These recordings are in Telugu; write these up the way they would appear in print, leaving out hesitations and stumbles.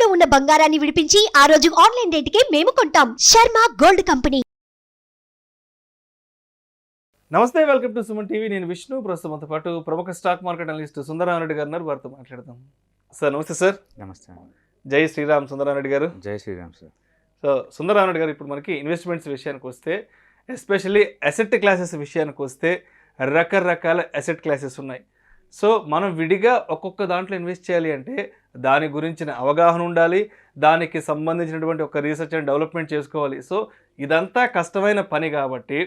ఇంట్లో ఉన్న బంగారాన్ని విడిపించి ఆ రోజు ఆన్లైన్ రేటుకే మేము కొంటాం. Sharma gold company. నమస్తే, వెల్కమ్ టు సుమన్ టీవీ. నేను విష్ణు. ప్రస్తుతంతో పాటు ప్రముఖ స్టాక్ మార్కెట్ అనలిస్ట్ సుందరరామరెడ్డి గారు ఉన్నారు. వారితో మాట్లాడదాం. సార్ నమస్తే. సార్ నమస్తే. జై శ్రీరామ్ సుందరరామరెడ్డి గారు. జై శ్రీరామ్ సార్. సో సుందరరామరెడ్డి గారు, ఇప్పుడు మనకి ఇన్వెస్ట్మెంట్స్ విషయానికి వస్తే, ఎస్పెషల్లీ అసెట్ క్లాసెస్ విషయానికి వస్తే రకరకాల అసెట్ క్లాసెస్ ఉన్నాయి. సో మనం విడిగా ఒక్కొక్క దాంట్లో ఇన్వెస్ట్ చేయాలి అంటే దాని గురించిన అవగాహన ఉండాలి, దానికి సంబంధించినటువంటి ఒక రీసెర్చ్ అండ్ డెవలప్మెంట్ చేసుకోవాలి. సో ఇదంతా కష్టమైన పని కాబట్టి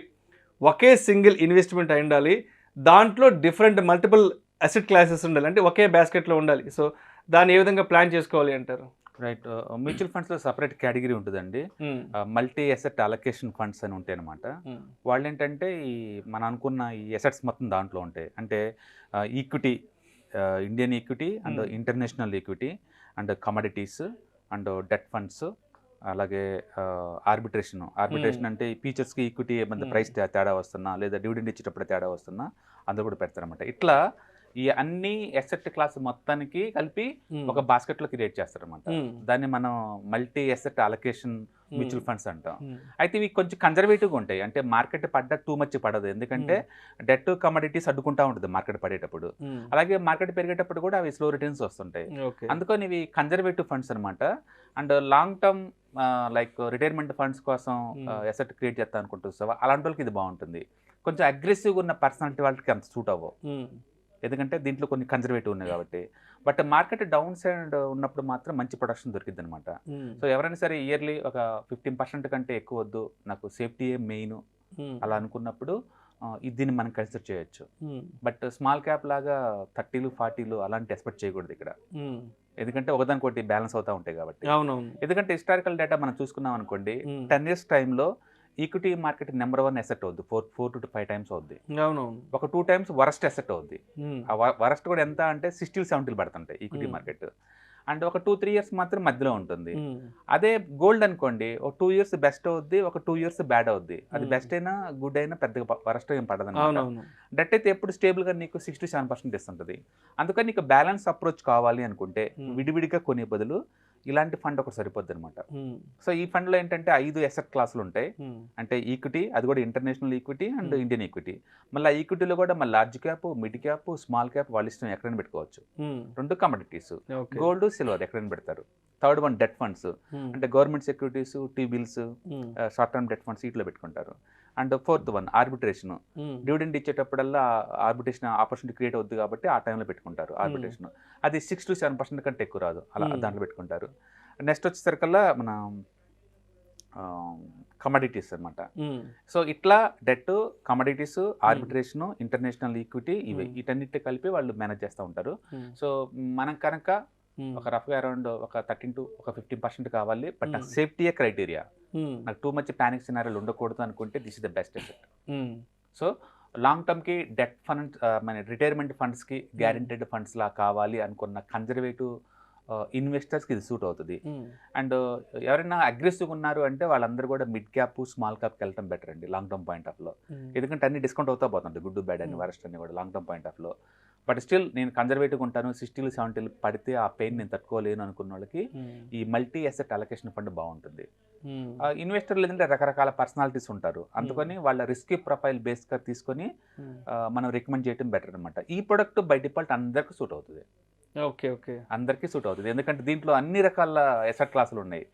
ఒకే సింగిల్ ఇన్వెస్ట్మెంట్ అయి ఉండాలి, దాంట్లో డిఫరెంట్ మల్టిపుల్ అసెట్ క్లాసెస్ ఉండాలి, అంటే ఒకే బాస్కెట్లో ఉండాలి. సో దాన్ని ఏ విధంగా ప్లాన్ చేసుకోవాలి అంటారు? రైట్. మ్యూచువల్ ఫండ్స్లో సపరేట్ కేటగిరీ ఉంటుందండి. మల్టీ అసెట్ అలొకేషన్ ఫండ్స్ అని ఉంటాయి అనమాట. వాళ్ళు ఏంటంటే ఈ మనం అనుకున్న ఈ అసెట్స్ మొత్తం దాంట్లో ఉంటాయి. అంటే equity, Indian equity and international equity and commodities and debt funds, అలాగే ఆర్బిట్రేషన్ అంటే ఈ ఫీచర్స్కి ఈక్విటీ ఏమైనా ప్రైస్ తేడా వస్తున్నా లేదా డివిడెండ్ ఇచ్చేటప్పుడు తేడా వస్తున్నా అందులో కూడా పెడతారనమాట. ఇట్లా ఈ అన్ని అసెట్ క్లాస్ మొత్తానికి కలిపి ఒక బాస్కెట్లో క్రియేట్ చేస్తారనమాట. దాన్ని మనం multi asset allocation mutual funds అంటాం. అయితే ఇవి కొంచెం కన్జర్వేటివ్గా ఉంటాయి. అంటే మార్కెట్ పడ్డ టూ మచ్ పడదు, ఎందుకంటే డెట్ కమోడిటీస్ అడ్డుకుంటా ఉంటుంది మార్కెట్ పడేటప్పుడు. అలాగే మార్కెట్ పెరిగేటప్పుడు కూడా అవి స్లో రిటర్న్స్ వస్తుంటాయి. అందుకని ఇవి కన్జర్వేటివ్ ఫండ్స్ అనమాట. And long term like retirement funds కోసం అసెట్ క్రియేట్ చేస్తా అనుకుంటున్నావా, అలాంటి వాళ్ళకి ఇది బాగుంటుంది. కొంచెం అగ్రెసివ్గా ఉన్న పర్సనాలిటీ వాళ్ళకి అంత సూట్ అవ్వవు, ఎందుకంటే దీంట్లో కొన్ని కన్జర్వేటివ్ ఉన్నాయి కాబట్టి. బట్ మార్కెట్ డౌన్ సైడ్ ఉన్నప్పుడు మాత్రం మంచి ప్రొడక్షన్ దొరికింది అనమాట. సో ఎవరైనా సరే ఇయర్లీ ఒక 15% కంటే ఎక్కువ వద్దు, నాకు సేఫ్టీయే మెయిన్ అలా అనుకున్నప్పుడు దీన్ని మనం కన్సిడర్ చేయొచ్చు. బట్ స్మాల్ క్యాప్ లాగా 30లు 40లు అలాంటి ఎక్స్పెక్ట్ చేయకూడదు ఇక్కడ, ఎందుకంటే ఒకదానికొకటి బ్యాలెన్స్ అవుతూ ఉంటాయి కాబట్టి. ఎందుకంటే హిస్టారికల్ డేటా మనం చూసుకున్నాం అనుకోండి, 10 years టైంలో ఈక్విటీ మార్కెట్ నెంబర్ 1 అసెట్ అవుద్ది, 4 to 5 times అవుద్ది. ఒక 2 times వరస్ట్ అసెట్ అవుద్ది. ఆ వరస్ట్ కూడా ఎంత అంటే 60 70 పడుతుంటాయి ఈక్విటీ మార్కెట్. అండ్ ఒక 2-3 years మాత్రం మధ్యలో ఉంటుంది. అదే గోల్డ్ అనుకోండి, ఒక 2 years బెస్ట్ అవుద్ది, ఒక 2 years బ్యాడ్ అవుద్ది. అది బెస్ట్ అయినా గుడ్ అయినా పెద్దగా వరస్ట్ ఏం పడదు అనమాట. డెట్ అయితే ఎప్పుడు స్టేబుల్గా నీకు 6-7% ఇస్తుంటుంది. అందుకని నీకు బ్యాలెన్స్ అప్రోచ్ కావాలి అనుకుంటే విడివిడిగా కొనే బదులు ఇలాంటి ఫండ్ ఒకటి సరిపోద్ది అనమాట. సో ఈ ఫండ్లో ఏంటంటే 5 అసెట్ క్లాసులు ఉంటాయి. అంటే ఈక్విటీ, అది కూడా international equity and Indian equity. మళ్ళీ ఈక్విటీలో కూడా మళ్ళీ large cap, mid cap, small cap వాళ్ళ ఇష్టం ఎక్కడైనా పెట్టుకోవచ్చు. 2 కమోడిటీస్, గోల్డ్, సిల్వర్ ఎక్కడైనా పెడతారు. థర్డ్ వన్ డెట్ ఫండ్స్, అంటే government securities, T bills, short term debt funds ఇట్లా పెట్టుకుంటారు. And fourth one arbitration, dividend ఇచ్చేటప్పుడల్లా ఆర్బిట్రేషన్ ఆపర్చునిటీ క్రియేట్ అవుద్ది కాబట్టి ఆ టైంలో పెట్టుకుంటారు ఆర్బిట్రేషన్. అది 6-7% కంటే ఎక్కువ రాదు, అలా దాంట్లో పెట్టుకుంటారు. నెక్స్ట్ వచ్చేసరికల్లా మన కమోడిటీస్ అనమాట. సో ఇట్లా debt, commodities, arbitration, international equity, ఇవి వీటన్నిటి కలిపి వాళ్ళు మేనేజ్ చేస్తూ ఉంటారు. సో మనం కనుక ఒక రఫ్గా అరౌండ్ ఒక 13 to 15% కావాలి. బట్ ఆ సేఫ్టీయే క్రైటీరియా. నాకు టూ మచ్ ప్యానిక్ సినారియోలు ఉండకూడదు అనుకుంటే this is the best asset. So long టర్మ్కి డెట్ ఫండ్, మన రిటైర్మెంట్ ఫండ్స్కి గ్యారెంటెడ్ ఫండ్స్ లా కావాలి అనుకున్న కన్జర్వేటివ్ ఇన్వెస్టర్స్కి ఇది సూట్ అవుతుంది. అండ్ ఎవరైనా అగ్రెసివ్గా ఉన్నారు అంటే వాళ్ళందరూ కూడా మిడ్ క్యాప్, స్మాల్ క్యాప్కి వెళ్ళటం బెటర్ అండి లాంగ్ టర్మ్ పాయింట్ ఆఫ్లో. ఎందుకంటే అన్ని డిస్కౌంట్ అవుతా పోతుంటాయి, గుడ్ బ్యాడ్ అని వరస్ట్ అని కూడా లాంగ్ టర్మ్ పాయింట్ ఆఫ్లో. బట్ స్టిల్ నేను కన్జర్వేటివ్గా ఉంటాను, 60-70 పడితే ఆ పెయిన్ నేను తట్టుకోలేను అనుకున్న వాళ్ళకి ఈ మల్టీ అసెట్ అలొకేషన్ ఫండ్ బాగుంటుంది. ఇన్వెస్టర్లు ఏంటంటే రకరకాల పర్సనాలిటీస్ ఉంటారు, అందుకని వాళ్ళ రిస్కీ ప్రొఫైల్ బేస్గా తీసుకొని మనం రికమెండ్ చేయడం బెటర్ అనమాట. ఈ ప్రొడక్ట్ బై డిఫాల్ట్ అందరికీ సూట్ అవుతుంది. అందరికీ సూట్ అవుతుంది, ఎందుకంటే దీంట్లో అన్ని రకాల అసెట్ క్లాసులు ఉన్నాయి.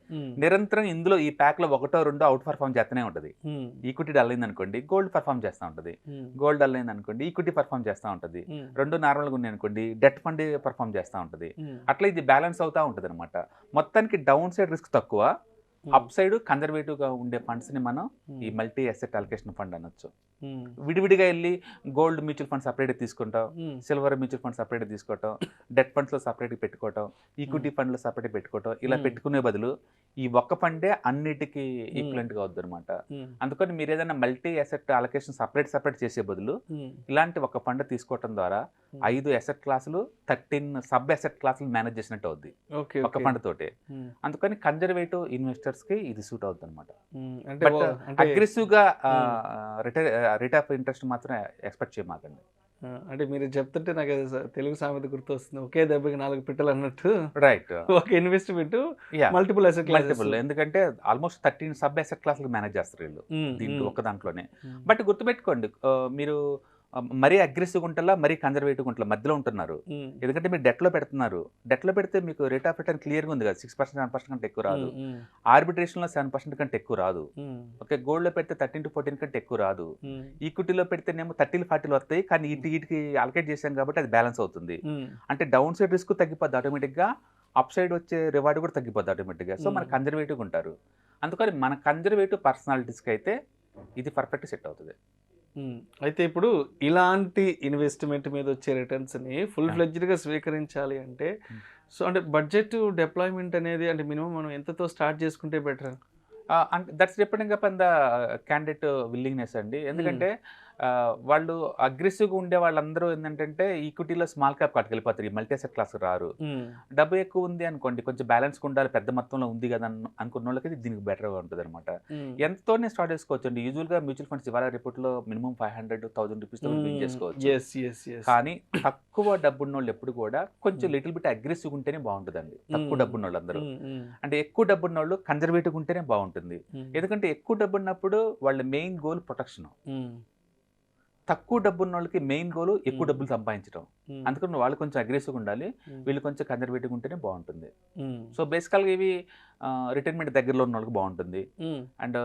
నిరంతరం ఇందులో ఈ ప్యాక్లో 1-2 అవుట్ పర్ఫామ్ చేస్తూనే ఉంటుంది. ఈక్విటీ డల్ అయింది అనుకోండి, గోల్డ్ పర్ఫామ్ చేస్తూ ఉంటుంది. గోల్డ్ డల్ అయింది అనుకోండి, ఈక్విటీ పర్ఫామ్ చేస్తూ ఉంటుంది. 2 నార్మల్గా ఉన్నాయి అనుకోండి, డెట్ ఫండ్ పర్ఫామ్ చేస్తూ ఉంటుంది. అట్లా ఇది బ్యాలెన్స్ అవుతూ ఉంటుంది అనమాట. మొత్తానికి డౌన్ సైడ్ రిస్క్ తక్కువ, అప్ సైడ్ కన్జర్వేటివ్గా ఉండే ఫండ్స్ని మనం ఈ మల్టీ అసెట్ అలొకేషన్ ఫండ్ అనొచ్చు. విడివిడిగా వెళ్ళి గోల్డ్ మ్యూచువల్ ఫండ్ సపరేట్గా తీసుకుంటాం, సిల్వర్ మ్యూచువల్ ఫండ్ సపరేట్గా తీసుకోవటం, డెట్ ఫండ్స్లో సపరేట్గా పెట్టుకోవటం, ఈక్విటీ ఫండ్లో సపరేట్గా పెట్టుకోవటం, ఇలా పెట్టుకునే బదులు ఈ ఒక్క ఫండే అన్నిటికీ ఈక్వలెంట్గా అవుద్ది అనమాట. అందుకని మీరు ఏదైనా మల్టీ అసెట్ అలొకేషన్ సపరేట్ చేసే బదులు ఇలాంటి ఒక ఫండ్ తీసుకోవటం ద్వారా 5 అసెట్ క్లాసులు, 13 సబ్ అసెట్ క్లాసులు మేనేజ్ చేసినట్టు అవుద్ది ఒక ఫండ్ తోటే. అందుకని కన్జర్వేటివ్ ఇన్వెస్టర్స్కి ఇది సూట్ అవుతుంది అనమాట. బట్ అగ్రెసివ్గా రేట్ ఆఫ్ ఇంట్రెస్ట్ మాత్రం ఎక్స్పెక్ట్ చేయమాకండి. అంటే మీరు చెప్తుంటే నాకు అది తెలుగు సామెత గుర్తొస్తుంది, ఒకే దెబ్బకి 4 పిట్టలు అన్నట్టు. రైట్. ఒక investment yeah, multiple asset multiple. ఎందుకంటే ఆల్మోస్ట్ 13 సబ్ అసెట్ క్లాసులు మేనేజ్ చేస్తారు వీళ్ళు దీంట్లో ఒక దాంట్లోనే. బట్ గుర్తుపెట్టుకోండి, మీరు మరీ అగ్రెసివ్గా ఉంటలా మరీ కన్జర్వేటివ్గా ఉంటలా మధ్యలో ఉంటున్నారు. ఎందుకంటే మీరు డెట్లో పెడుతున్నారు. డెట్లో పెడితే మీకు రేట్ ఆఫ్ రిటర్న్ క్లియర్గా ఉంది కదా, 6% 7% కంటే ఎక్కువ రాదు. ఆర్బిట్రేషన్లో 7% కంటే ఎక్కువ రాదు. ఓకే, గోల్డ్లో పెడితే 13 to 14 కంటే ఎక్కువ రాదు. ఈక్విటీలో పెడితేనేమో 30 40 వస్తాయి, కానీ వీటికి అలకేట్ చేశాం కాబట్టి అది బ్యాలెన్స్ అవుతుంది. అంటే డౌన్ సైడ్ రిస్క్ తగ్గిపోద్ది ఆటోమేటిక్గా, అప్ సైడ్ వచ్చే రివార్డ్ కూడా తగ్గిపోద్ది ఆటోమేటిక్గా. సో మన కన్జర్వేటివ్గా ఉంటారు. అందుకని మన కన్జర్వేటివ్ పర్సనాలిటీస్కి అయితే ఇది పర్ఫెక్ట్ సెట్ అవుతుంది. అయితే ఇప్పుడు ఇలాంటి ఇన్వెస్ట్మెంట్ మీద వచ్చే రిటర్న్స్ని ఫుల్ ఫ్లెడ్జ్డ్గా స్వీకరించాలి అంటే, సో అంటే బడ్జెట్ డిప్లాయ్మెంట్ అనేది అంటే మినిమం మనం ఎంతతో స్టార్ట్ చేసుకుంటే బెటర్? అంటే that's depending upon the candidate willingness అండి. ఎందుకంటే వాళ్ళు అగ్రెసివ్గా ఉండే వాళ్ళందరూ ఏంటంటే ఈక్విటీలో స్మాల్ క్యాప్ కాటికి వెళ్ళిపోతారు, ఈ మల్టీ అసెట్ క్లాస్ రారు. డబ్బు ఎక్కువ ఉంది అనుకోండి, కొంచెం బ్యాలెన్స్గా ఉండాలి, పెద్ద మొత్తంలో ఉంది కదా అనుకున్న వాళ్ళకి దీనికి బెటర్గా ఉంటుంది అనమాట. ఎంతతోనే స్టార్ట్ చేసుకోవచ్చు అండి. యూజువల్గా మ్యూచువల్ ఫండ్స్ ఇవాళ రిపోర్ట్లో మినిమం 500-1000 రూపీస్తో బిల్డ్ చేసుకోవచ్చు. కానీ తక్కువ డబ్బున్న వాళ్ళు ఎప్పుడు కూడా కొంచెం లిటిల్ బిట్ అగ్రెసివ్గా ఉంటేనే బాగుంటుందండి. తక్కువ డబ్బున్న వాళ్ళందరూ అంటే ఎక్కువ డబ్బున్న వాళ్ళు కన్జర్వేటివ్గా ఉంటేనే బాగుంటుంది. ఎందుకంటే ఎక్కువ డబ్బు ఉన్నప్పుడు వాళ్ళ మెయిన్ గోల్ ప్రొటెక్షన్. తక్కువ డబ్బు ఉన్న వాళ్ళకి మెయిన్ గోల్ ఎక్కువ డబ్బులు సంపాదించడం. అందుకని వాళ్ళు కొంచెం అగ్రెసివ్గా ఉండాలి, వీళ్ళు కొంచెం కన్జర్వేటివ్గా ఉంటేనే బాగుంటుంది. సో బేసికల్గా ఇవి రిటైర్మెంట్ దగ్గరలో ఉన్న వాళ్ళకి బాగుంటుంది. And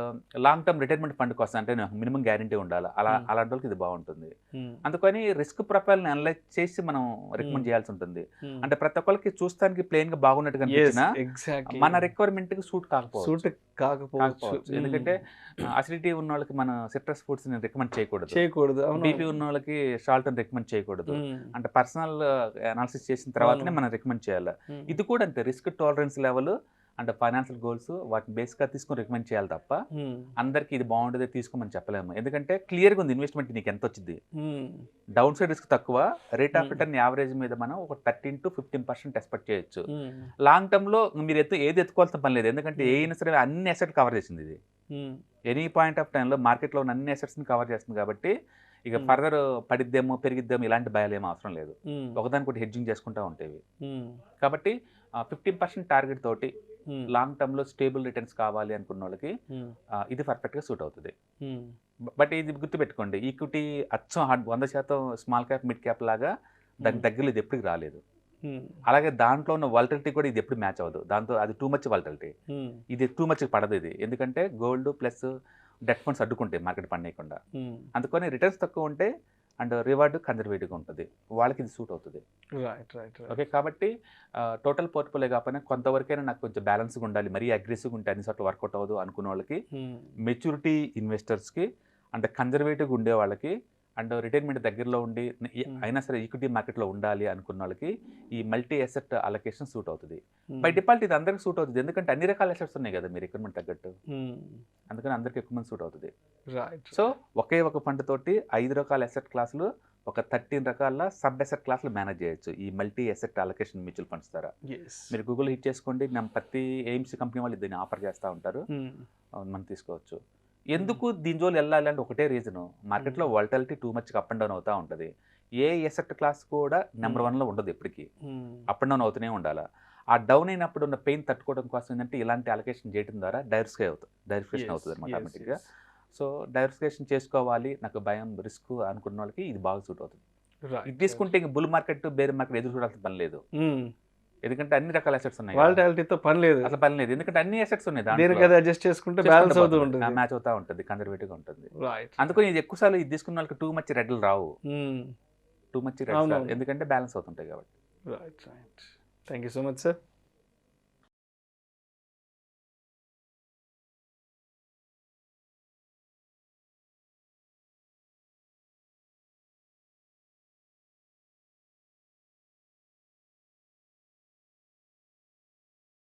long term retirement fund కోసం అంటే మినిమం గ్యారంటీ ఉండాలి, అలాంటి వాళ్ళకి ఇది బాగుంటుంది. అందుకని రిస్క్ ప్రొఫైల్ని అనలైజ్ చేసి మనం రికమెండ్ చేయాల్సి ఉంటుంది. అంటే ప్రతి ఒక్కరికి చూస్తానికి ప్లెయిన్ గా బాగున్నట్టుగా అనిపించినా మన రిక్వైర్మెంట్ కి సూట్ కాకపోవచ్చు. ఎందుకంటే అసిడిటీ ఉన్న వాళ్ళకి మన సిట్రస్ ఫుడ్స్ రికమెండ్ చేయకూడదు, బీపీ ఉన్న వాళ్ళకి సాల్ట్ అని రికమెండ్ చేయకూడదు. అంటే పర్సనల్ అనాలిసిస్ చేసిన తర్వాతనే మనం రికమెండ్ చేయాలి. ఇది కూడా అంతే, రిస్క్ టాలరెన్స్ లెవెల్ అంటే ఫైనాన్షియల్ గోల్స్ వాటిని బేస్గా తీసుకొని రికమెండ్ చేయాలి తప్ప అందరికి ఇది బాగుంటుంది తీసుకోమని చెప్పలేము. ఎందుకంటే క్లియర్గా ఉంది ఇన్వెస్ట్మెంట్ నీకు ఎంత వచ్చింది, డౌన్ సైడ్ రిస్క్ తక్కువ, రేట్ ఆఫ్ రిటర్న్ యావరేజ్ మీద మనం ఒక 13 to 15% ఎక్స్పెక్ట్ చేయొచ్చు. లాంగ్ టర్మ్ లో మీరు ఏది ఎత్తుకోవాల్సిన పని లేదు, ఎందుకంటే ఏ అయినా సరే అన్ని అసెట్ కవర్ చేసింది ఇది. ఎనీ పాయింట్ ఆఫ్ టైంలో మార్కెట్లో ఉన్న అన్ని అసెట్స్ని కవర్ చేస్తుంది కాబట్టి ఇక ఫర్దర్ పడిద్దేమో పెరిగిద్దేమో ఇలాంటి భయాలు ఏమో అవసరం లేదు. ఒకదానికి హెడ్జింగ్ చేసుకుంటూ ఉంటాయి. కాబట్టి 15% టార్గెట్ తోటి లాంగ్ టర్మ్ లో స్టేబుల్ రిటర్న్స్ కావాలి అనుకున్న వాళ్ళకి ఇది పర్ఫెక్ట్ గా సూట్ అవుతుంది. బట్ ఇది గుర్తుపెట్టుకోండి, ఈక్విటీ అచ్చం 100% స్మాల్ క్యాప్ మిడ్ క్యాప్ లాగా దాని దగ్గరలో ఇది ఎప్పటికి రాలేదు. అలాగే దాంట్లో ఉన్న వాలటిలిటీ కూడా ఇది ఎప్పుడు మ్యాచ్ అవ్వదు, దాంతో అది టూ మచ్ వాలటిలిటీ, ఇది టూ మచ్ పడదు ఇది. ఎందుకంటే గోల్డ్ ప్లస్ డెట్ ఫండ్స్ అడ్డుకుంటాయి మార్కెట్ పడేయకుండా. అందుకని రిటర్న్స్ తక్కువ ఉంటే అండ్ రివార్డ్ కన్జర్వేటివ్గా ఉంటుంది, వాళ్ళకి ఇది సూట్ అవుతుంది. ఓకే, కాబట్టి టోటల్ పోర్ట్ఫోలియో కాకపోయినా కొంతవరకైనా నాకు కొంచెం బ్యాలెన్స్గా ఉండాలి, మరీ అగ్రెసివ్గా ఉంటే అన్ని చోట్ల వర్కౌట్ అవ్వదు అనుకున్న వాళ్ళకి, మెచ్యూరిటీ ఇన్వెస్టర్స్కి అండ్ కన్జర్వేటివ్గా ఉండే వాళ్ళకి అండ్ రిటైర్మెంట్ దగ్గరలో ఉండి అయినా సరే ఈక్విటీ మార్కెట్లో ఉండాలి అనుకున్న వాళ్ళకి ఈ మల్టీ అసెట్ అలొకేషన్ సూట్ అవుతుంది. బై డిఫాల్ట్ ఇది అందరికి సూట్ అవుతుంది, ఎందుకంటే అన్ని రకాల అసెట్స్ ఉన్నాయి కదా మీ రిక్వైర్మెంట్ తగ్గట్టు. అందుకని అందరికి ఎక్కువ మంది సూట్ అవుతుంది. సో ఒకే ఒక ఫండ్ తోటి 5 రకాల అసెట్ క్లాసులు, ఒక 13 రకాల సబ్ అసెట్ క్లాసులు మేనేజ్ చేయొచ్చు ఈ multi asset allocation mutual funds ద్వారా. మీరు గూగుల్ హిట్ చేసుకోండి, మేము ప్రతి ఏఎంసీ కంపెనీ వాళ్ళు దీన్ని ఆఫర్ చేస్తూ ఉంటారు, మనం తీసుకోవచ్చు. ఎందుకు దీని జోలు వెళ్ళాలి అంటే ఒకటే రీజను, మార్కెట్లో volatility too much up and down అవుతూ ఉంటుంది. ఏ ఎసెట్ క్లాస్ కూడా నెంబర్ 1లో ఉండదు, ఎప్పటికీ అప్ అండ్ డౌన్ అవుతూనే ఉండాలి. ఆ డౌన్ అయినప్పుడు ఉన్న పెయిన్ తట్టుకోవడం కోసం ఏంటంటే ఇలాంటి అలొకేషన్ చేయడం ద్వారా డైవర్సిఫికేషన్ అవుతుంది అనమాట ఆటోమేటిక్గా. సో డైవర్సిఫికేషన్ చేసుకోవాలి, నాకు భయం రిస్క్ అనుకున్న వాళ్ళకి ఇది బాగా సూట్ అవుతుంది. ఇది తీసుకుంటే ఇంక బుల్ మార్కెట్ బేర్ మార్కెట్ ఎదురు చూడాల్సిన పని లేదు, ఎందుకంటే అన్ని రకాల అసెట్స్ ఉన్నాయి, వాలటిలిటీతో పని లేదు, అసలు పని లేదు. ఎందుకంటే అన్ని అసెట్స్ ఉన్నాయి, దానికి అడ్జస్ట్ చేసుకుంటే బ్యాలెన్స్ అవుతూ ఉంటుంది, మ్యాచ్ అవుతూ ఉంటుంది, కన్జర్వేటివ్గా ఉంటుంది. అందుకని ఇది ఎక్కువసార్లు ఇది తీసుకున్న వాళ్ళకి టూ మచ్ రెడ్లు రావు, టూ మచ్ రెడ్లు, ఎందుకంటే బ్యాలెన్స్ అవుతుంటాయి కాబట్టి. Thank you so much sir.